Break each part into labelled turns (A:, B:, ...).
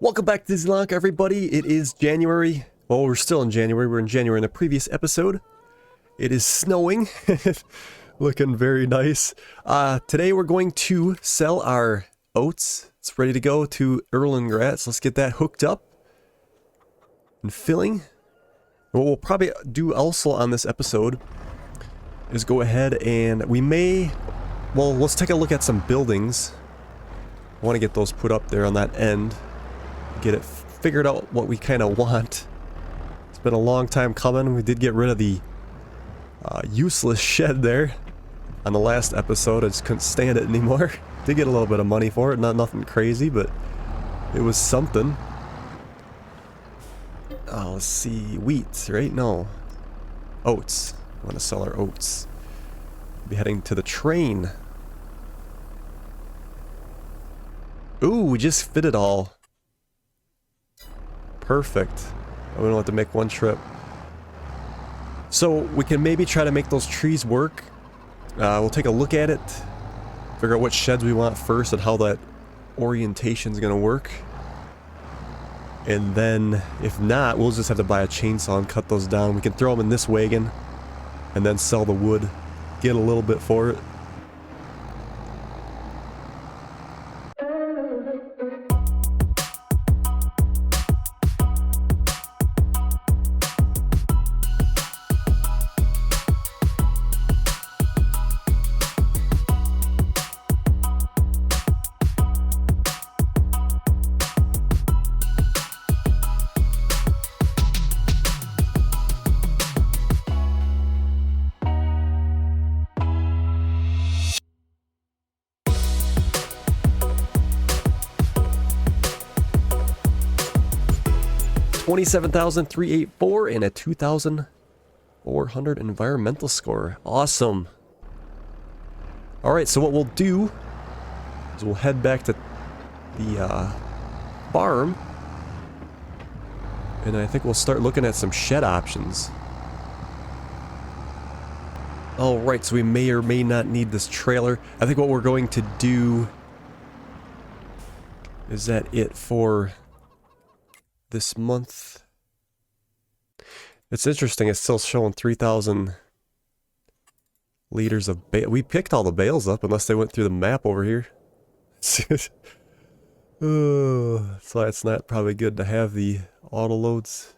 A: Welcome back to Zielonka, everybody. It is January. Well, we're still in January. We're in January in the previous episode. It is snowing. Looking very nice. Today we're going to sell our oats. It's ready to go to Erlengrat. So let's get that hooked up and filling. What we'll probably do also on this episode is go ahead and well, let's take a look at some buildings. I want to get those put up there on that end. Get it figured out what we kind of want. It's been a long time coming. We did get rid of the useless shed there on the last episode. I just couldn't stand it anymore. Did get a little bit of money for it, nothing crazy, but it was something. Oh, let's see, wheat, right? No, oats. I want to sell our oats. We'll be heading to the train. Ooh, we just fit it all. Perfect. We don't have to make one trip. So we can maybe try to make those trees work. We'll take a look at it. Figure out what sheds we want first and how that orientation is going to work. And then, if not, we'll just have to buy a chainsaw and cut those down. We can throw them in this wagon and then sell the wood. Get a little bit for it. $27,384 and a 2,400 environmental score. Awesome. Alright, so what we'll do is we'll head back to the farm. And I think we'll start looking at some shed options. Alright, so we may or may not need this trailer. I think what we're going to do... Is that it for... this month? It's interesting, it's still showing 3,000 liters of bale. We picked all the bales up unless they went through the map over here. So that's not probably good to have the auto loads.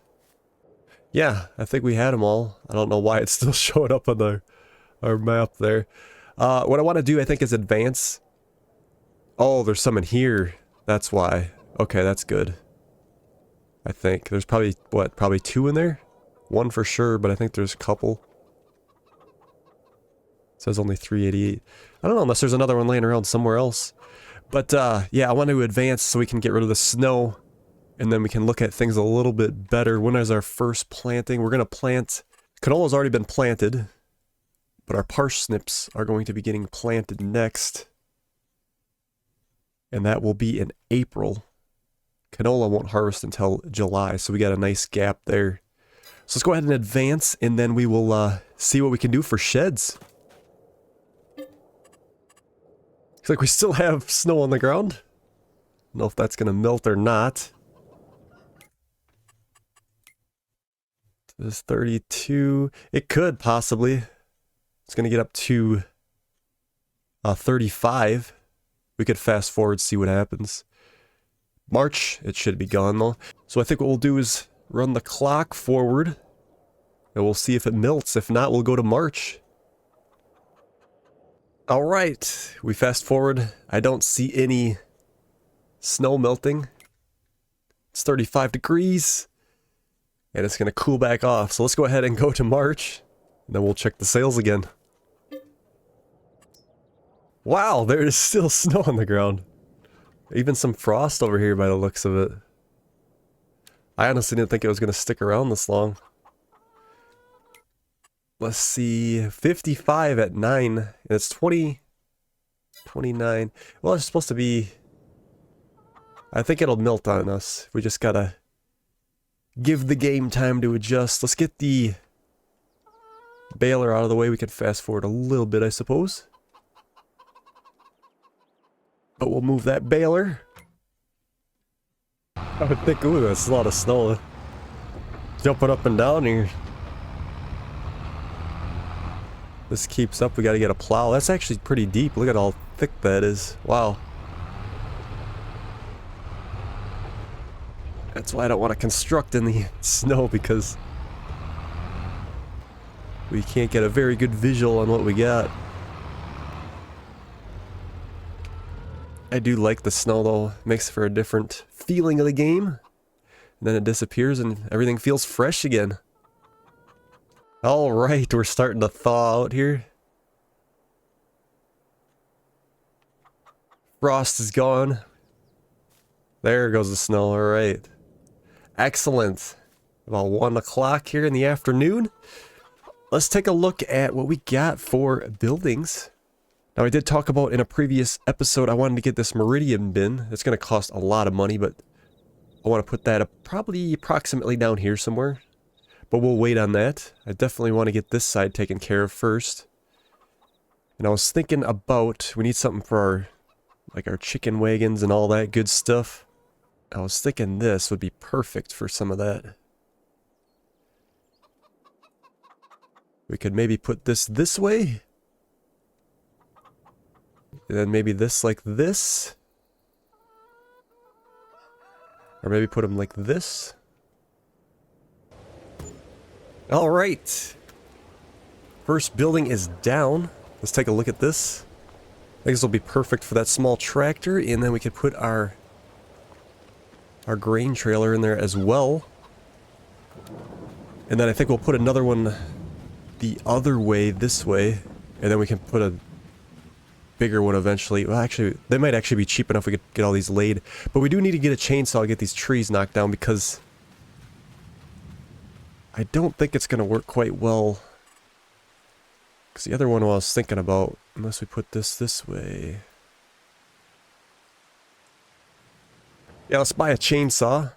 A: Yeah, I think we had them all. I don't know why it's still showing up on our map there. What I want to do, I think, is advance. Oh, there's some in here. That's why. Okay, that's good. I think there's probably, what, probably two in there? One for sure, but I think there's a couple. It says only 388. I don't know unless there's another one laying around somewhere else. But yeah, I want to advance so we can get rid of the snow. And then we can look at things a little bit better. When is our first planting? We're going to plant... Canola's already been planted. But our parsnips are going to be getting planted next. And that will be in April. Canola won't harvest until July, so we got a nice gap there. So let's go ahead and advance, and then we will see what we can do for sheds. Looks like we still have snow on the ground. Don't know if that's going to melt or not. This is 32. It could, possibly. It's going to get up to 35. We could fast forward, see what happens. March, it should be gone though. So I think what we'll do is run the clock forward and we'll see if it melts. If not, we'll go to March. Alright, we fast forward. I don't see any snow melting. It's 35 degrees and it's going to cool back off. So let's go ahead and go to March and then we'll check the sales again. Wow, there is still snow on the ground. Even some frost over here by the looks of it. I honestly didn't think it was going to stick around this long. Let's see, 55 at 9, and it's 20, 29. Well, it's supposed to be... I think it'll melt on us. We just gotta give the game time to adjust. Let's get the baler out of the way. We can fast forward a little bit, I suppose. But we'll move that baler. I would think, ooh, that's a lot of snow. Jumping up and down here. This keeps up, we gotta get a plow. That's actually pretty deep. Look at how thick that is. Wow. That's why I don't want to construct in the snow, because we can't get a very good visual on what we got. I do like the snow though. It makes for a different feeling of the game. And then it disappears and everything feels fresh again. Alright, we're starting to thaw out here. Frost is gone. There goes the snow, alright. Excellent. About 1 o'clock here in the afternoon. Let's take a look at what we got for buildings. Now I did talk about in a previous episode, I wanted to get this Meridian bin. It's going to cost a lot of money, but I want to put that probably approximately down here somewhere. But we'll wait on that. I definitely want to get this side taken care of first. And I was thinking about, we need something for our chicken wagons and all that good stuff. I was thinking this would be perfect for some of that. We could maybe put this way. And then maybe this like this. Or maybe put them like this. Alright. First building is down. Let's take a look at this. I think this will be perfect for that small tractor. And then we could put our grain trailer in there as well. And then I think we'll put another one the other way, this way. And then we can put a bigger one eventually. Well, actually, they might actually be cheap enough we could get all these laid. But we do need to get a chainsaw to get these trees knocked down, because I don't think it's going to work quite well. Because the other one I was thinking about, unless we put this way. Yeah, let's buy a chainsaw.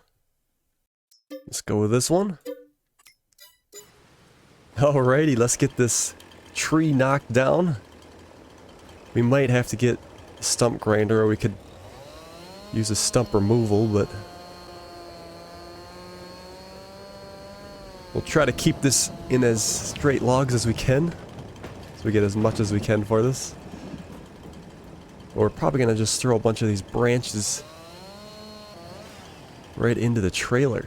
A: Let's go with this one. Alrighty, let's get this tree knocked down. We might have to get a stump grinder, or we could use a stump removal, but we'll try to keep this in as straight logs as we can, so we get as much as we can for this. But we're probably going to just throw a bunch of these branches right into the trailer.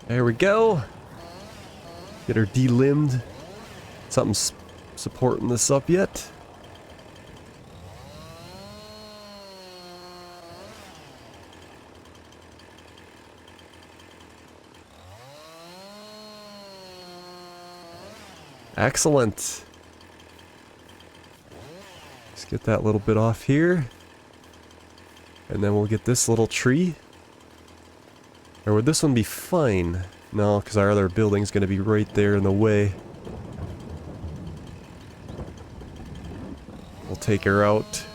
A: There we go. Get her delimbed. Something's supporting this up yet. Excellent. Let's get that little bit off here. And then we'll get this little tree. Or would this one be fine? No, because our other building's going to be right there in the way. We'll take her out.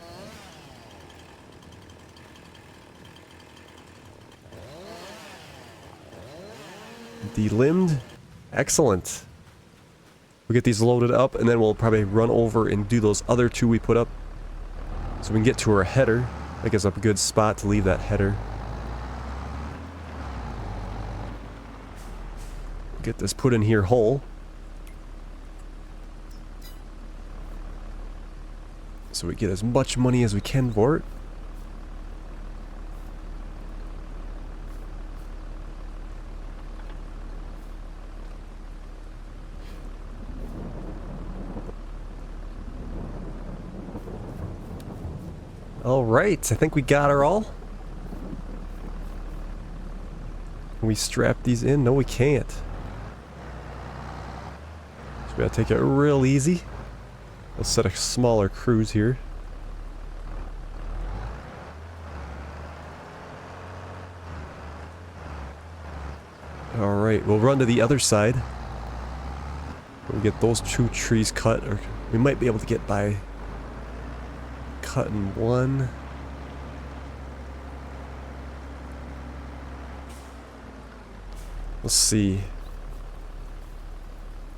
A: Delimbed. Excellent. We'll get these loaded up, and then we'll probably run over and do those other two we put up. So we can get to our header. I think it's a good spot to leave that header. Get this put in here whole. So we get as much money as we can for it. Alright, I think we got her all. Can we strap these in? No, we can't. So we gotta take it real easy. Let's set a smaller cruise here. Alright, we'll run to the other side. We'll get those two trees cut, or we might be able to get by cutting one. We'll see.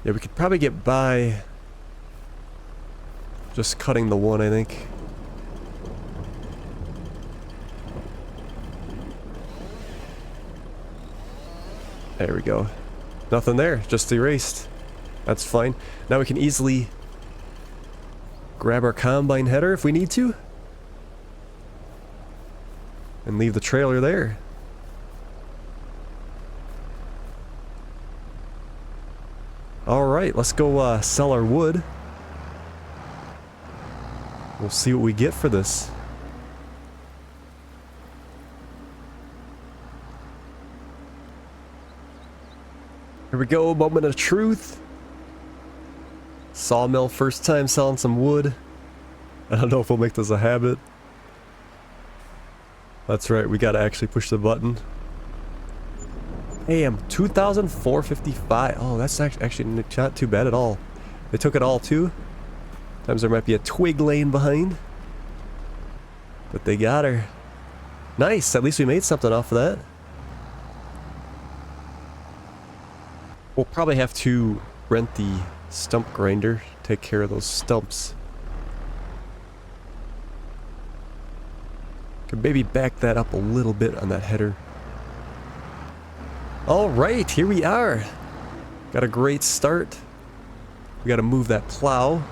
A: Yeah, we could probably get by just cutting the one, I think. There we go. Nothing there, just erased. That's fine. Now we can easily grab our combine header if we need to. And leave the trailer there. Alright, let's go sell our wood. We'll see what we get for this. Here we go, moment of truth. Sawmill, first time selling some wood. I don't know if we'll make this a habit. That's right, we gotta actually push the button. Damn, 2,455. Oh, that's actually not too bad at all. They took it all too. Sometimes there might be a twig laying behind. But they got her. Nice, at least we made something off of that. We'll probably have to rent the stump grinder, take care of those stumps. Could maybe back that up a little bit on that header. Alright, here we are. Got a great start. We gotta move that plow.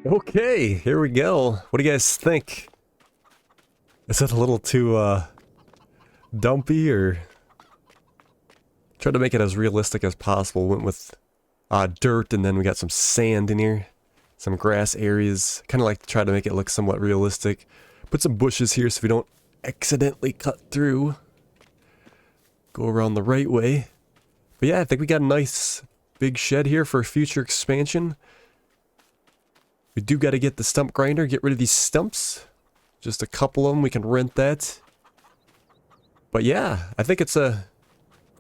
A: Okay, here we go. What do you guys think? Is that a little too, dumpy, or... Tried to make it as realistic as possible. Went with, dirt, and then we got some sand in here. Some grass areas. Kind of like to try to make it look somewhat realistic. Put some bushes here so we don't accidentally cut through. Go around the right way. But yeah, I think we got a nice big shed here for future expansion. We do got to get the stump grinder, get rid of these stumps. Just a couple of them, we can rent that. But yeah, I think it's a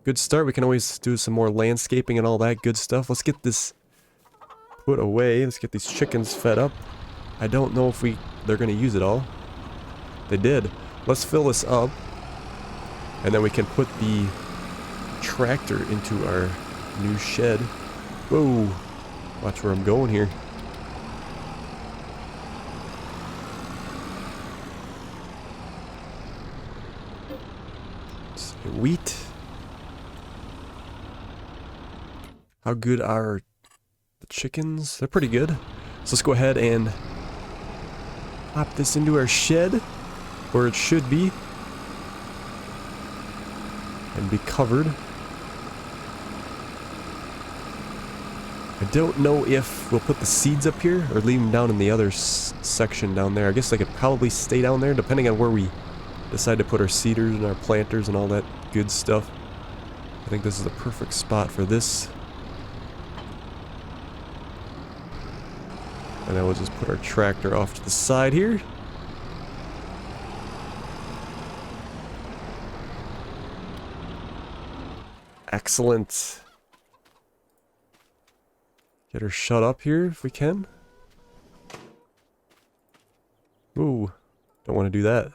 A: good start. We can always do some more landscaping and all that good stuff. Let's get this put away. Let's get these chickens fed up. I don't know if they're gonna use it all. They did. Let's fill this up. And then we can put the tractor into our new shed. Whoa. Watch where I'm going here. Let's see, wheat. How good are the chickens? They're pretty good. So let's go ahead and pop this into our shed, where it should be, and be covered. I don't know if we'll put the seeds up here or leave them down in the other section down there. I guess they could probably stay down there depending on where we decide to put our seeders and our planters and all that good stuff. I think this is the perfect spot for this. And then we'll just put our tractor off to the side here. Excellent. Get her shut up here if we can. Ooh, don't want to do that.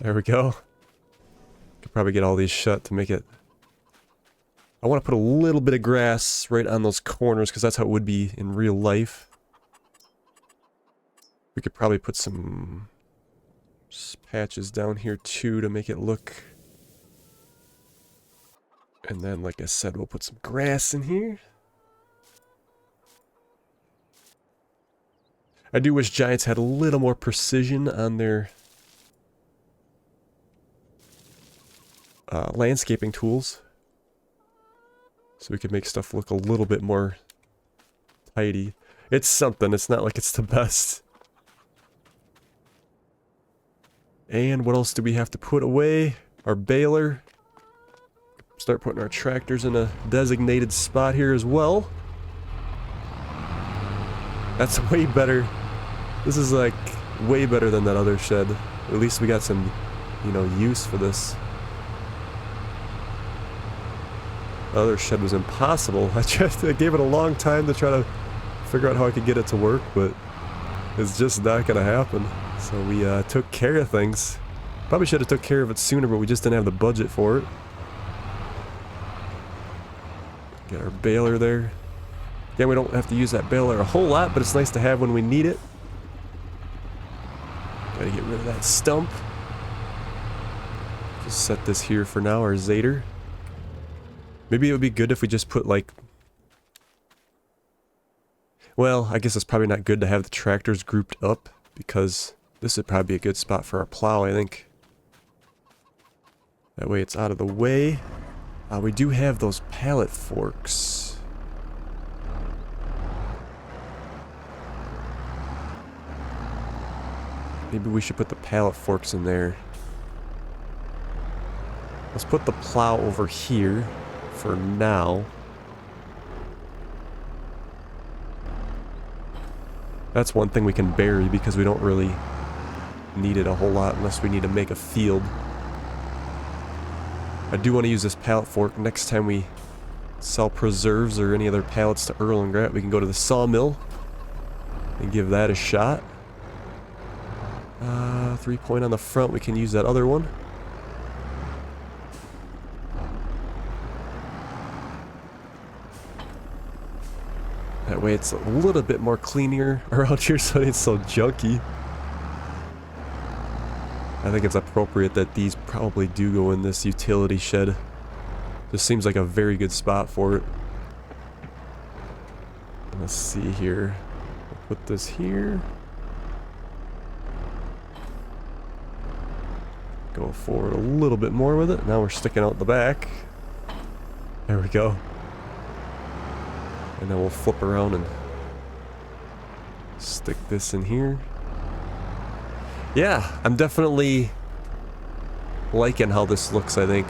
A: There we go. Could probably get all these shut to make it. I want to put a little bit of grass right on those corners because that's how it would be in real life. We could probably put some patches down here too to make it look. And then, like I said, we'll put some grass in here. I do wish Giants had a little more precision on their landscaping tools. So we could make stuff look a little bit more tidy. It's something, it's not like it's the best. And what else do we have to put away? Our baler. Start putting our tractors in a designated spot here as well. That's way better. This is like way better than that other shed. At least we got some, you know, use for this. The other shed was impossible. I gave it a long time to try to figure out how I could get it to work, but it's just not gonna happen. So we took care of things. Probably should have took care of it sooner, but we just didn't have the budget for it. Got our baler there. Yeah, we don't have to use that baler a whole lot, but it's nice to have when we need it. Gotta get rid of that stump. Just set this here for now, our Zader. Maybe it would be good if we just put like... Well, I guess it's probably not good to have the tractors grouped up, because this would probably be a good spot for our plow, I think. That way it's out of the way. We do have those pallet forks. Maybe we should put the pallet forks in there. Let's put the plow over here for now. That's one thing we can bury because we don't really need it a whole lot unless we need to make a field. I do want to use this pallet fork next time we sell preserves or any other pallets to Earl and Grant. We can go to the sawmill and give that a shot. 3-point on the front. We can use that other one. That way it's a little bit more cleaner around here so it's so junky. I think it's appropriate that these probably do go in this utility shed. This seems like a very good spot for it. Let's see here. We'll put this here. Go forward a little bit more with it. Now we're sticking out the back. There we go. And then we'll flip around and stick this in here. Yeah, I'm definitely liking how this looks, I think.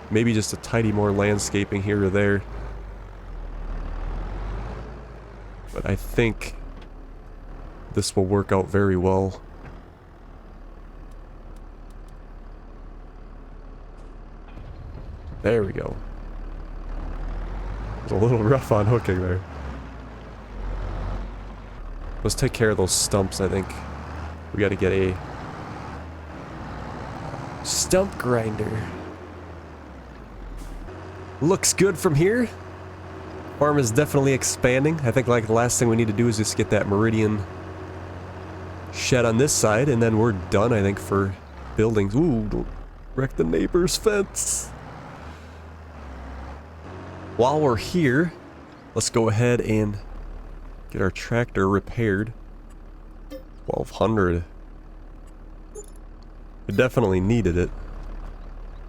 A: Maybe just a tidy more landscaping here or there. But I think this will work out very well. There we go. It was a little rough on hooking there. Let's take care of those stumps, I think. We gotta get a stump grinder. Looks good from here. Farm is definitely expanding. I think like the last thing we need to do is just get that meridian shed on this side, and then we're done, I think, for buildings. Ooh, don't wreck the neighbor's fence. While we're here, let's go ahead and get our tractor repaired. 1200. We definitely needed it.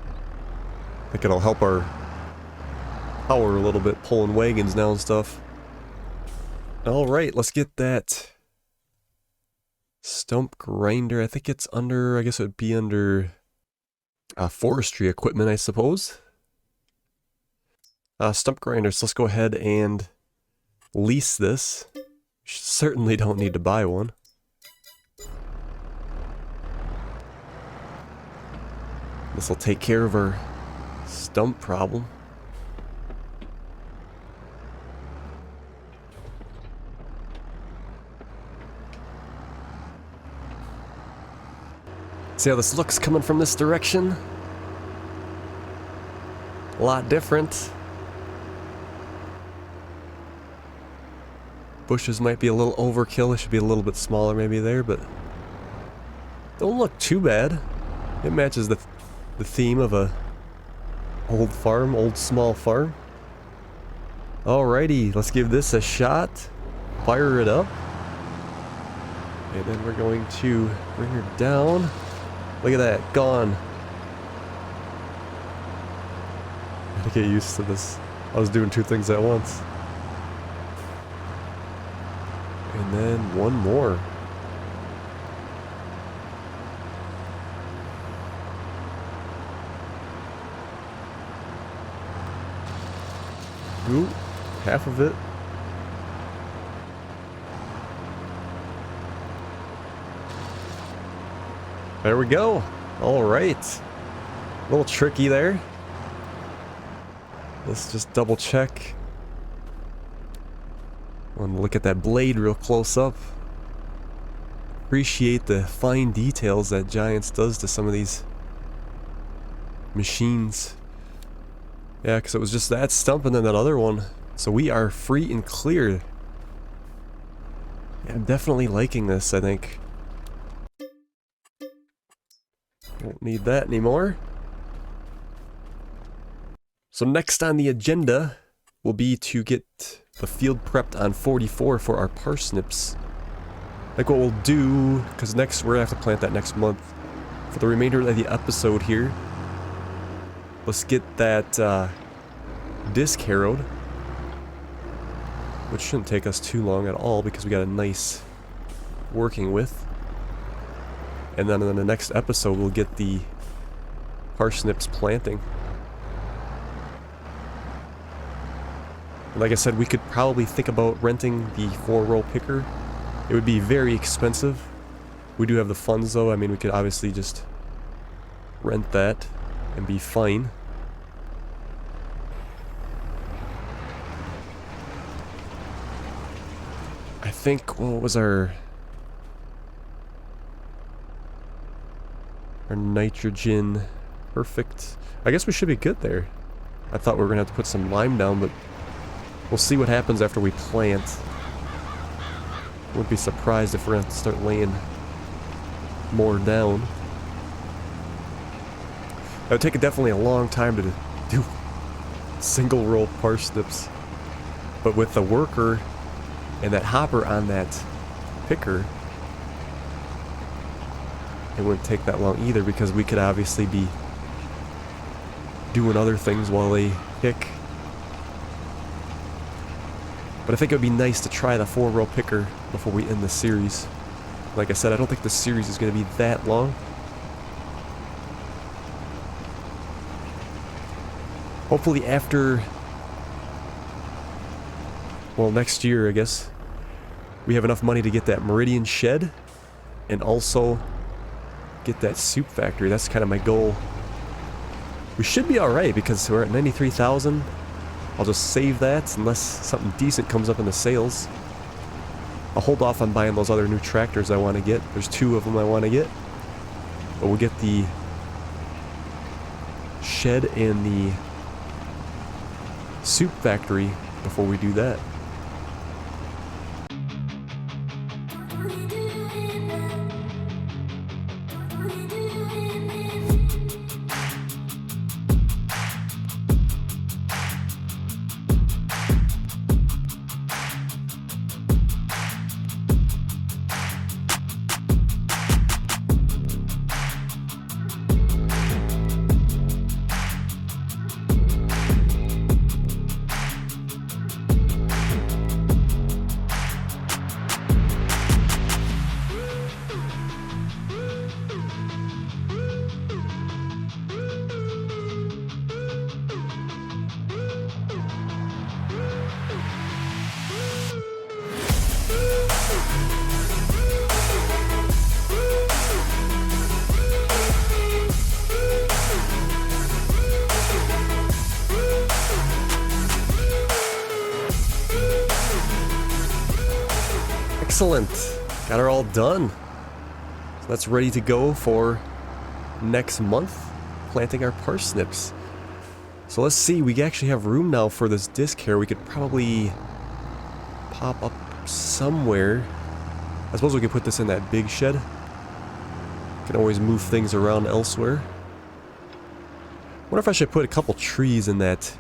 A: I think it'll help our power a little bit, pulling wagons now and stuff. Alright, let's get that stump grinder. I think it's under, I guess it would be under forestry equipment, I suppose. Stump grinders, let's go ahead and lease this. Certainly don't need to buy one. This will take care of our stump problem. See how this looks coming from this direction? A lot different. Bushes might be a little overkill. It should be a little bit smaller maybe there, but don't look too bad. It matches the theme of a old farm, old small farm. Alrighty, let's give this a shot. Fire it up. And then we're going to bring her down. Look at that, gone. Gotta get used to this. I was doing two things at once. And then one more. Ooh, half of it. There we go. All right. A little tricky there. Let's just double check. I want to look at that blade real close up. Appreciate the fine details that Giants does to some of these machines. Yeah, because it was just that stump and then that other one. So we are free and clear. Yeah, I'm definitely liking this, I think. Won't need that anymore. So next on the agenda will be to get the field prepped on 44 for our parsnips. Like what we'll do, because next we're gonna have to plant that next month. For the remainder of the episode here, let's get that disc harrowed, which shouldn't take us too long at all because we got a nice working with. And then in the next episode we'll get the parsnips planting. Like I said, we could probably think about renting the 4-row picker. It would be very expensive. We do have the funds though. I mean, we could obviously just rent that and be fine. I think, what was our nitrogen? Perfect. I guess we should be good there. I thought we were gonna have to put some lime down, but we'll see what happens after we plant. Wouldn't be surprised if we're gonna have to start laying more down. It would take definitely a long time to do single row parsnips, but with the worker and that hopper on that picker, it wouldn't take that long either, because we could obviously be doing other things while they pick. But I think it would be nice to try the 4-row picker before we end the series. Like I said, I don't think the series is going to be that long. Hopefully after, well, next year, I guess, we have enough money to get that Meridian shed and also get that soup factory. That's kind of my goal. We should be alright because we're at 93,000. I'll just save that unless something decent comes up in the sales. I'll hold off on buying those other new tractors I want to get. There's 2 of them I want to get. But we'll get the shed and the soup factory before we do that. Excellent. Got her all done. So that's ready to go for next month, planting our parsnips. So let's see, we actually have room now for this disc here. We could probably pop up somewhere. I suppose we could put this in that big shed. Can always move things around elsewhere. Wonder if I should put a couple trees in that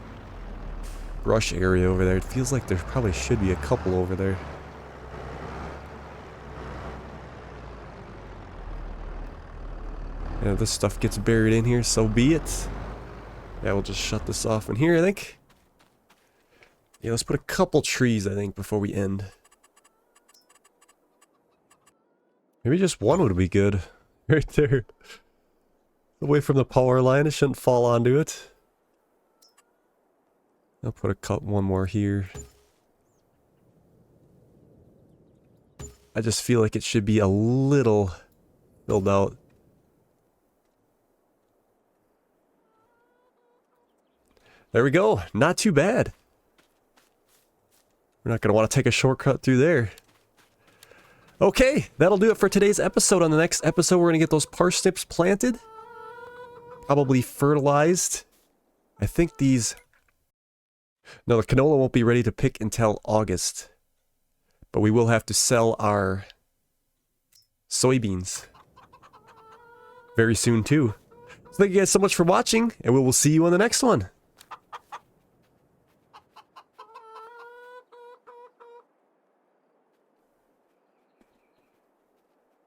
A: brush area over there. It feels like there probably should be a couple over there. And if this stuff gets buried in here, so be it. Yeah, we'll just shut this off in here, I think. Yeah, let's put a couple trees, I think, before we end. Maybe just one would be good. Right there. Away from the power line, it shouldn't fall onto it. I'll put one more here. I just feel like it should be a little filled out. There we go. Not too bad. We're not going to want to take a shortcut through there. Okay, that'll do it for today's episode. On the next episode, we're going to get those parsnips planted. Probably fertilized. I think these... No, the canola won't be ready to pick until August. But we will have to sell our soybeans very soon too. So thank you guys so much for watching, and we will see you on the next one.